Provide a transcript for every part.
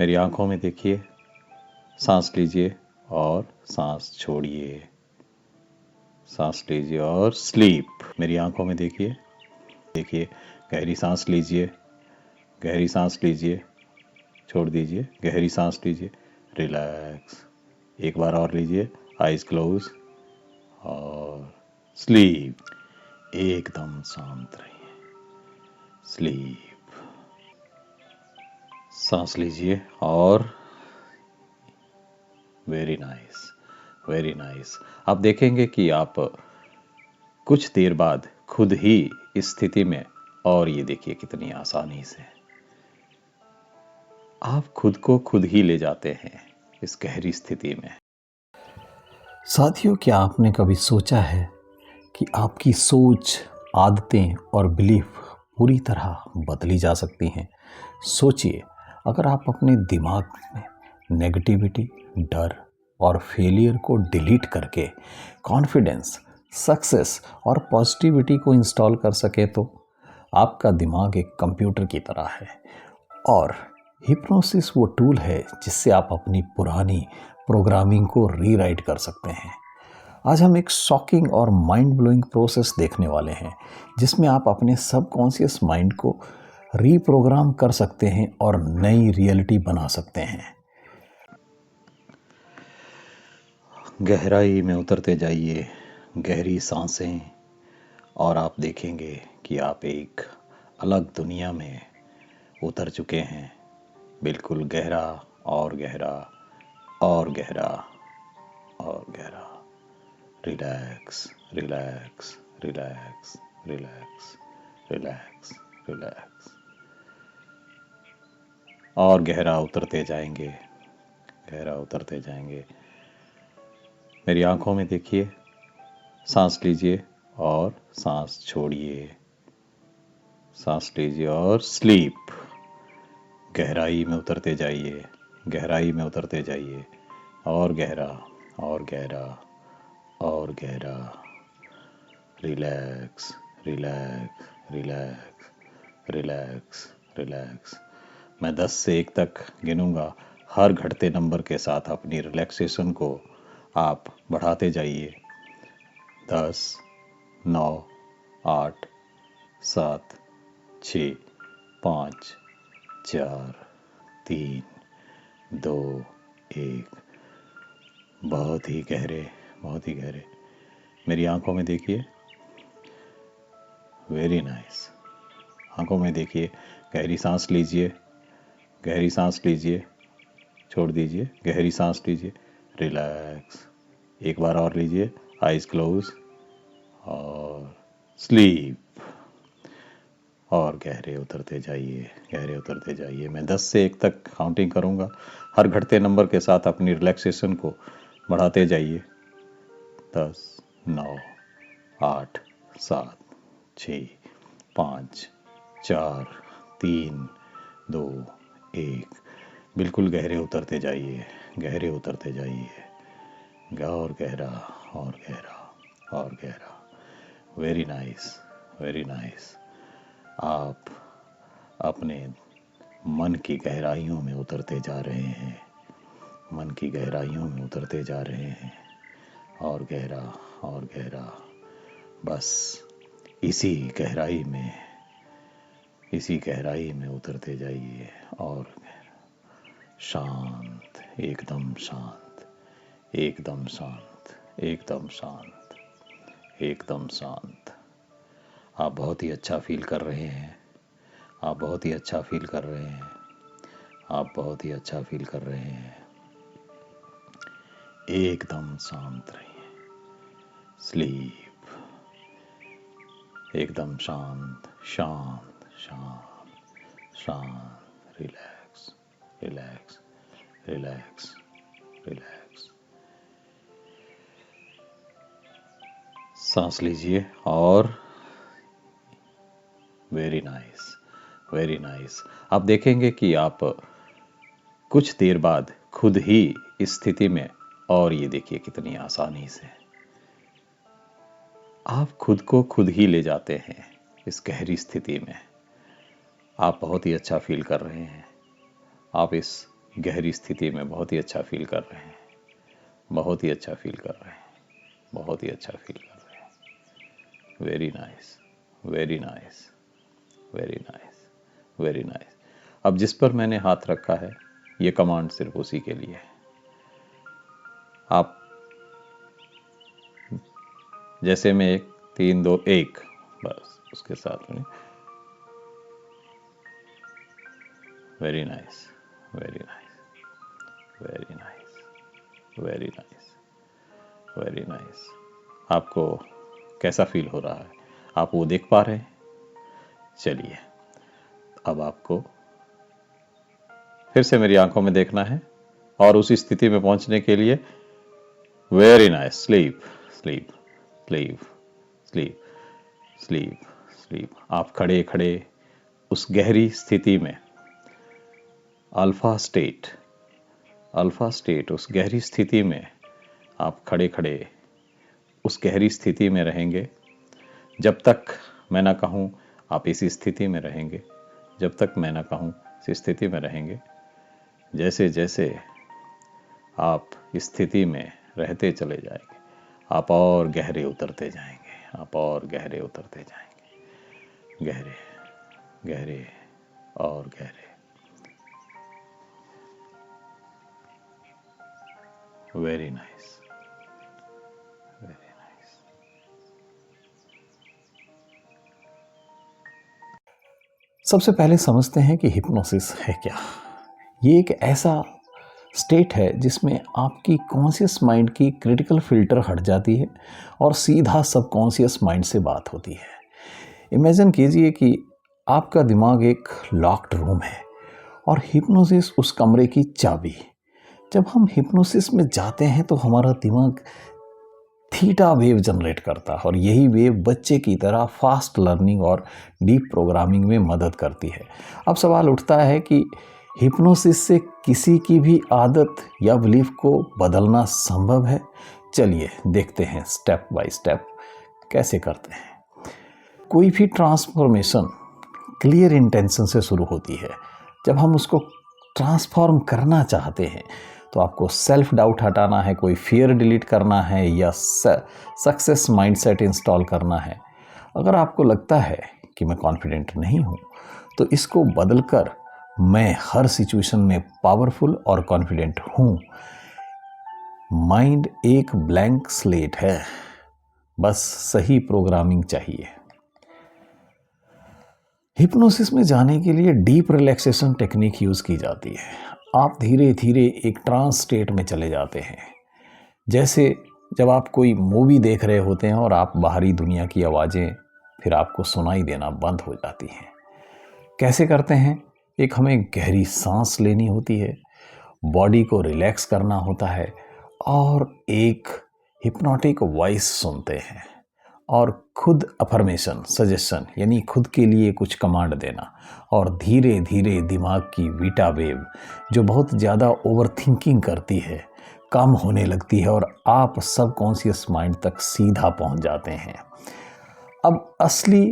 मेरी आंखों में देखिए, सांस लीजिए और सांस छोड़िए, सांस लीजिए और स्लीप। मेरी आंखों में देखिए, गहरी सांस लीजिए, गहरी सांस लीजिए, छोड़ दीजिए, गहरी सांस लीजिए, रिलैक्स। एक बार और लीजिए, आइज क्लोज और स्लीप। एकदम शांत रहिए, स्लीप। सांस लीजिए और वेरी नाइस, वेरी नाइस। आप देखेंगे कि आप कुछ देर बाद खुद ही इस स्थिति में, और ये देखिए कितनी आसानी से आप खुद को खुद ही ले जाते हैं इस गहरी स्थिति में। साथियों, क्या आपने कभी सोचा है कि आपकी सोच, आदतें और बिलीफ पूरी तरह बदली जा सकती हैं? सोचिए, अगर आप अपने दिमाग में नेगेटिविटी, डर और फेलियर को डिलीट करके कॉन्फिडेंस, सक्सेस और पॉजिटिविटी को इंस्टॉल कर सके तो आपका दिमाग एक कंप्यूटर की तरह है और हिप्नोसिस वो टूल है जिससे आप अपनी पुरानी प्रोग्रामिंग को रीराइट कर सकते हैं। आज हम एक शॉकिंग और माइंड ब्लोइंग प्रोसेस देखने वाले हैं जिसमें आप अपने सबकॉन्शियस माइंड को रीप्रोग्राम कर सकते हैं और नई रियलिटी बना सकते हैं। गहराई में उतरते जाइए, गहरी सांसें, और आप देखेंगे कि आप एक अलग दुनिया में उतर चुके हैं। बिल्कुल गहरा और गहरा और गहरा और गहरा। Relax, relax, relax, relax, relax, relax. और गहरा उतरते जाएंगे, गहरा उतरते जाएंगे। मेरी आंखों में देखिए, सांस लीजिए और सांस छोड़िए, सांस लीजिए और स्लीप। गहराई में उतरते जाइए, गहराई में उतरते जाइए, और गहरा और गहरा और गहरा। Relax, relax, relax, relax, relax. मैं 10 से 1 तक गिनूंगा। हर घटते नंबर के साथ अपनी रिलैक्सेशन को आप बढ़ाते जाइए। 10, 9, 8, 7, 6, 5, 4, 3, 2, 1। बहुत ही गहरे, बहुत ही गहरे। मेरी आंखों में देखिए, वेरी नाइस। आंखों में देखिए, गहरी सांस लीजिए, गहरी सांस लीजिए, छोड़ दीजिए, गहरी सांस लीजिए, रिलैक्स। एक बार और लीजिए, आइज क्लोज और स्लीप। और गहरे उतरते जाइए, गहरे उतरते जाइए। मैं 10 से 1 तक काउंटिंग करूंगा। हर घटते नंबर के साथ अपनी रिलैक्सेशन को बढ़ाते जाइए। 10, 9, 8, 7, 6, 5, 4, 3, 2, 1। बिल्कुल गहरे उतरते जाइए, गहरे उतरते जाइए। और गहरा और गहरा और गहरा। Very nice, very nice. आप अपने मन की गहराइयों में उतरते जा रहे हैं, मन की गहराइयों में उतरते जा रहे हैं। और गहरा और गहरा। बस इसी गहराई में, इसी गहराई में उतरते जाइए। और शांत, एकदम शांत, एकदम शांत, एकदम शांत, एकदम शांत। आप बहुत ही अच्छा फील कर रहे हैं, आप बहुत ही अच्छा फील कर रहे हैं, आप बहुत ही अच्छा फील कर रहे हैं। एकदम शांत रहिए, स्लीप। एकदम शांत, शांत, शांत, शांत। Relax, relax, relax, relax. सांस लीजिए और वेरी नाइस, वेरी नाइस। आप देखेंगे कि आप कुछ देर बाद खुद ही इस स्थिति में, और ये देखिए कितनी आसानी से आप खुद को खुद ही ले जाते हैं इस गहरी स्थिति में। आप बहुत ही अच्छा फील कर रहे हैं। आप इस गहरी स्थिति में बहुत ही अच्छा फील कर रहे हैं, बहुत ही अच्छा फील कर रहे हैं, बहुत ही अच्छा फील कर रहे हैं। Very nice, very nice, very nice, very nice. अब जिस पर मैंने हाथ रखा है ये कमांड सिर्फ उसी के लिए है। आप जैसे मैं 1 3 2 1 बस उसके साथ में। Very nice, very nice, very nice, very nice, very nice. आपको कैसा फील हो रहा है? आप वो देख पा रहे हैं? चलिए अब आपको फिर से मेरी आंखों में देखना है और उस स्थिति में पहुंचने के लिए very nice, sleep sleep sleep sleep sleep sleep. आप खड़े खड़े उस गहरी स्थिति में अल्फा स्टेट उस गहरी स्थिति में आप खड़े खड़े उस गहरी स्थिति में रहेंगे। जब तक मैं ना कहूं आप इसी स्थिति में रहेंगे, जब तक मैं ना कहूं इस स्थिति में रहेंगे। जैसे जैसे आप इस स्थिति में रहते चले जाएंगे आप और गहरे उतरते जाएंगे, आप और गहरे उतरते जाएंगे, गहरे गहरे और गहरे। Very nice, very nice. सबसे पहले समझते हैं कि हिप्नोसिस है क्या। ये एक ऐसा स्टेट है जिसमें आपकी कॉन्शियस माइंड की क्रिटिकल फिल्टर हट जाती है और सीधा सबकॉन्शियस माइंड से बात होती है। इमेजिन कीजिए कि आपका दिमाग एक लॉक्ड रूम है और हिप्नोसिस उस कमरे की चाबी। जब हम हिप्नोसिस में जाते हैं तो हमारा दिमाग थीटा वेव जनरेट करता है और यही वेव बच्चे की तरह फास्ट लर्निंग और डीप प्रोग्रामिंग में मदद करती है। अब सवाल उठता है कि हिप्नोसिस से किसी की भी आदत या बिलीफ को बदलना संभव है? चलिए देखते हैं स्टेप बाय स्टेप कैसे करते हैं। कोई भी ट्रांसफॉर्मेशन क्लियर इंटेंशन से शुरू होती है। जब हम उसको ट्रांसफॉर्म करना चाहते हैं तो आपको सेल्फ डाउट हटाना है, कोई फियर डिलीट करना है या सक्सेस माइंडसेट इंस्टॉल करना है। अगर आपको लगता है कि मैं कॉन्फिडेंट नहीं हूँ तो इसको बदलकर मैं हर सिचुएशन में पावरफुल और कॉन्फिडेंट हूँ। माइंड एक ब्लैंक स्लेट है, बस सही प्रोग्रामिंग चाहिए। हिप्नोसिस में जाने के लिए डीप रिलैक्सेशन टेक्निक यूज़ की जाती है। आप धीरे धीरे एक ट्रांस स्टेट में चले जाते हैं। जैसे जब आप कोई मूवी देख रहे होते हैं और आप बाहरी दुनिया की आवाज़ें फिर आपको सुनाई देना बंद हो जाती हैं। कैसे करते हैं? एक हमें गहरी सांस लेनी होती है, बॉडी को रिलैक्स करना होता है और एक हिप्नोटिक वॉइस सुनते हैं और खुद अफर्मेशन सजेशन यानी खुद के लिए कुछ कमांड देना और धीरे धीरे दिमाग की बीटा वेव जो बहुत ज़्यादा ओवर थिंकिंग करती है कम होने लगती है और आप सबकॉन्शियस माइंड तक सीधा पहुंच जाते हैं। अब असली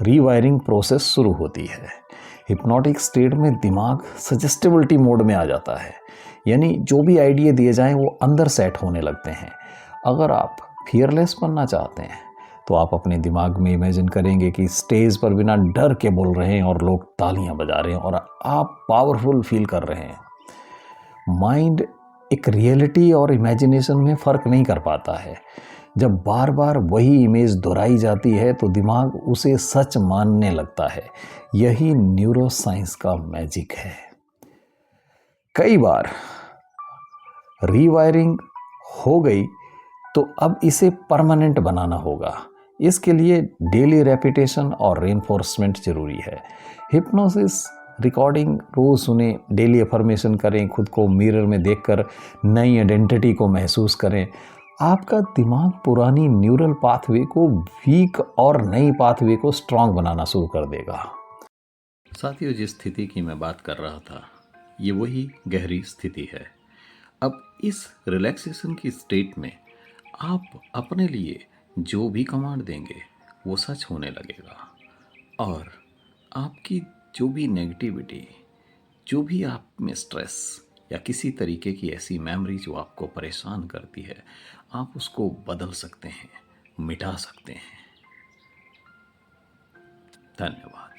रीवायरिंग प्रोसेस शुरू होती है। हिप्नोटिक स्टेट में दिमाग सजेस्टिबिलिटी मोड में आ जाता है, यानी जो भी आइडिया दिए जाएं वो अंदर सेट होने लगते हैं। अगर आप फियरलेस बनना चाहते हैं तो आप अपने दिमाग में इमेजिन करेंगे कि स्टेज पर बिना डर के बोल रहे हैं और लोग तालियां बजा रहे हैं और आप पावरफुल फील कर रहे हैं। माइंड एक रियलिटी और इमेजिनेशन में फ़र्क नहीं कर पाता है। जब बार बार वही इमेज दोहराई जाती है तो दिमाग उसे सच मानने लगता है। यही न्यूरोसाइंस का मैजिक है। कई बार रीवायरिंग हो गई तो अब इसे परमानेंट बनाना होगा। इसके लिए डेली रेपिटेशन और रेनफोर्समेंट जरूरी है। हिप्नोसिस रिकॉर्डिंग रोज सुने, डेली अफर्मेशन करें, खुद को मिरर में देखकर नई आइडेंटिटी को महसूस करें। आपका दिमाग पुरानी न्यूरल पाथवे को वीक और नई पाथवे को स्ट्रांग बनाना शुरू कर देगा। साथियों, जिस स्थिति की मैं बात कर रहा था ये वही गहरी स्थिति है। अब इस रिलैक्सेशन की स्टेट में आप अपने लिए जो भी कमांड देंगे वो सच होने लगेगा और आपकी जो भी नेगेटिविटी, जो भी आप में स्ट्रेस, या किसी तरीके की ऐसी मेमोरी जो आपको परेशान करती है, आप उसको बदल सकते हैं, मिटा सकते हैं। धन्यवाद।